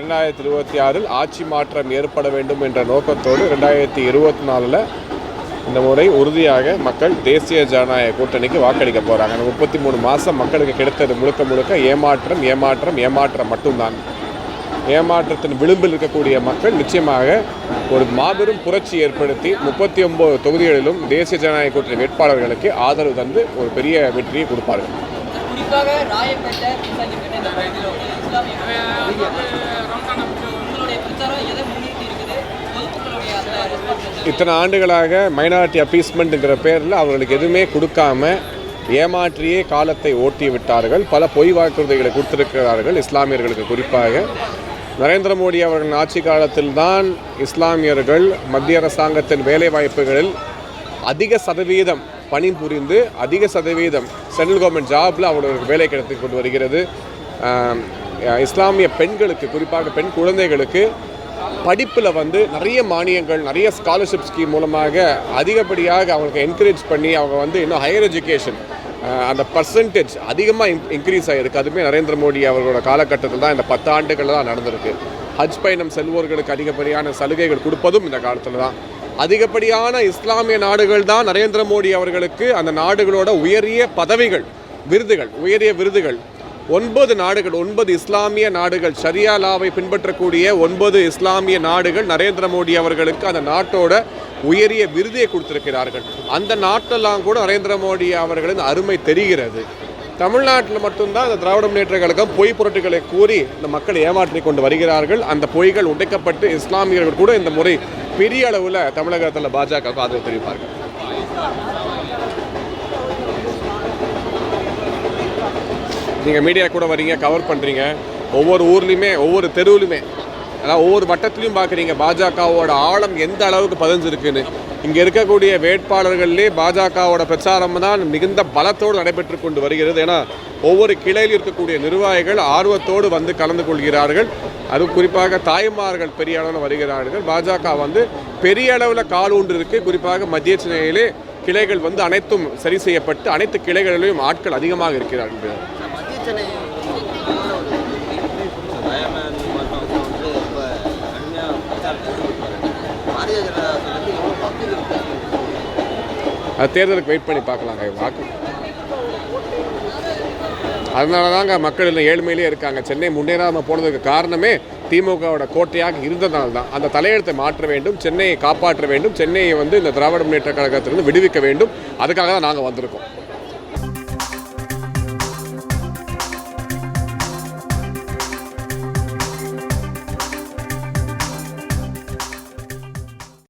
2026 ஆட்சி மாற்றம் ஏற்பட வேண்டும் என்ற நோக்கத்தோடு 2024 இந்த முறை உறுதியாக மக்கள் தேசிய ஜனநாயக கூட்டணிக்கு வாக்களிக்க போகிறாங்க. அந்த 33 மாதம் மக்களுக்கு கிடைத்தது முழுக்க முழுக்க ஏமாற்றம் ஏமாற்றம் ஏமாற்றம் மட்டும்தான். ஏமாற்றத்தின் விளிம்பில் இருக்கக்கூடிய மக்கள் நிச்சயமாக ஒரு மாபெரும் புரட்சி ஏற்படுத்தி 39 தொகுதிகளிலும் தேசிய ஜனநாயக கூட்டணி வேட்பாளர்களுக்கு ஆதரவு தந்து ஒரு பெரிய வெற்றியை கொடுப்பார்கள். இத்தனை ஆண்டுகளாக மைனாரிட்டி அப்பீஸ்மெண்ட்டுங்கிற பேரில் அவர்களுக்கு எதுவுமே கொடுக்காம ஏமாற்றியே காலத்தை ஓட்டி விட்டார்கள். பல பொய் வாக்குறுதிகளை கொடுத்திருக்கிறார்கள் இஸ்லாமியர்களுக்கு. குறிப்பாக நரேந்திர மோடி அவர்களின் ஆட்சி காலத்தில்தான் இஸ்லாமியர்கள் மத்திய அரசாங்கத்தின் வேலைவாய்ப்புகளில் அதிக சதவீதம் பணிபுரிந்து அதிக சதவீதம் சென்ட்ரல் கவர்மெண்ட் ஜாபில் அவர்களுக்கு வேலை கிடைத்து கொண்டு வருகிறது. இஸ்லாமிய பெண்களுக்கு, குறிப்பாக பெண் குழந்தைகளுக்கு படிப்பில் நிறைய மானியங்கள், நிறைய ஸ்காலர்ஷிப் ஸ்கீம் மூலமாக அதிகப்படியாக அவங்களுக்கு என்கரேஜ் பண்ணி அவங்க இன்னும் ஹையர் எஜுகேஷன் அந்த பர்சன்டேஜ் அதிகமாக இன்க்ரீஸ் ஆகிருக்கு. அதுவுமே நரேந்திர மோடி அவர்களோட காலகட்டத்தில் தான், இந்த 10 ஆண்டுகளில் தான் நடந்திருக்கு. ஹஜ் பயணம் செல்வோர்களுக்கு அதிகப்படியான சலுகைகள் கொடுப்பதும் இந்த காலத்தில் தான். அதிகப்படியான இஸ்லாமிய நாடுகள் தான் நரேந்திர மோடி அவர்களுக்கு அந்த நாடுகளோட உயரிய பதவிகள், விருதுகள், உயரிய விருதுகள் 9 நாடுகள், 9 இஸ்லாமிய நாடுகள், ஷரியா லாவை பின்பற்றக்கூடிய 9 இஸ்லாமிய நாடுகள் நரேந்திர மோடி அவர்களுக்கு அந்த நாட்டோட உயரிய விருதியை கொடுத்திருக்கிறார்கள். அந்த நாட்டெல்லாம் கூட நரேந்திர மோடி அவர்களின் அருமை தெரிகிறது. தமிழ்நாட்டில் மட்டும்தான் இந்த திராவிட முன்னேற்ற கழகம் பொய் புரட்டுகளை கூறி இந்த மக்களை ஏமாற்றி கொண்டு வருகிறார்கள். அந்த பொய்கள் உடைக்கப்பட்டு இஸ்லாமியர்கள் கூட இந்த முறை பெரிய அளவில் தமிழகத்தில் பாஜகவுக்கு ஆதரவு தெரிவிப்பார்கள். நீங்கள் மீடியா கூட வரீங்க, கவர் பண்ணுறீங்க. ஒவ்வொரு ஊர்லேயுமே, ஒவ்வொரு தெருவுலையுமே, அதாவது ஒவ்வொரு வட்டத்துலையும் பார்க்குறீங்க பாஜகவோட ஆழம் எந்த அளவுக்கு பதிஞ்சிருக்குன்னு. இங்கே இருக்கக்கூடிய வேட்பாளர்களே பாஜகவோட பிரச்சாரம் தான் மிகுந்த பலத்தோடு நடைபெற்று கொண்டு வருகிறது. ஏன்னா ஒவ்வொரு கிளையில் இருக்கக்கூடிய நிர்வாகிகள் ஆர்வத்தோடு கலந்து கொள்கிறார்கள். அது குறிப்பாக தாய்மார்கள் பெரிய அளவில் வருகிறார்கள். பாஜக பெரிய அளவில் கால் ஊன்று இருக்குது. குறிப்பாக மத்திய சென்னையிலே கிளைகள் அனைத்தும் சரி செய்யப்பட்டு அனைத்து கிளைகளிலும் ஆட்கள் அதிகமாக இருக்கிறார்கள். அது தேர்தலுக்கு வெயிட் பண்ணி பார்க்கலாங்க. வாக்கு அதனால தாங்க மக்கள் ஏழ்மையிலே இருக்காங்க. சென்னை முன்னேறாமல் போனதுக்கு காரணமே திமுகவோட கோட்டையாக இருந்ததால் தான். அந்த தலையெழுத்தை மாற்ற வேண்டும், சென்னையை காப்பாற்ற வேண்டும், சென்னையை இந்த திராவிட முன்னேற்ற கழகத்திலிருந்து விடுவிக்க வேண்டும். அதுக்காக தான் நாங்கள் வந்திருக்கோம்.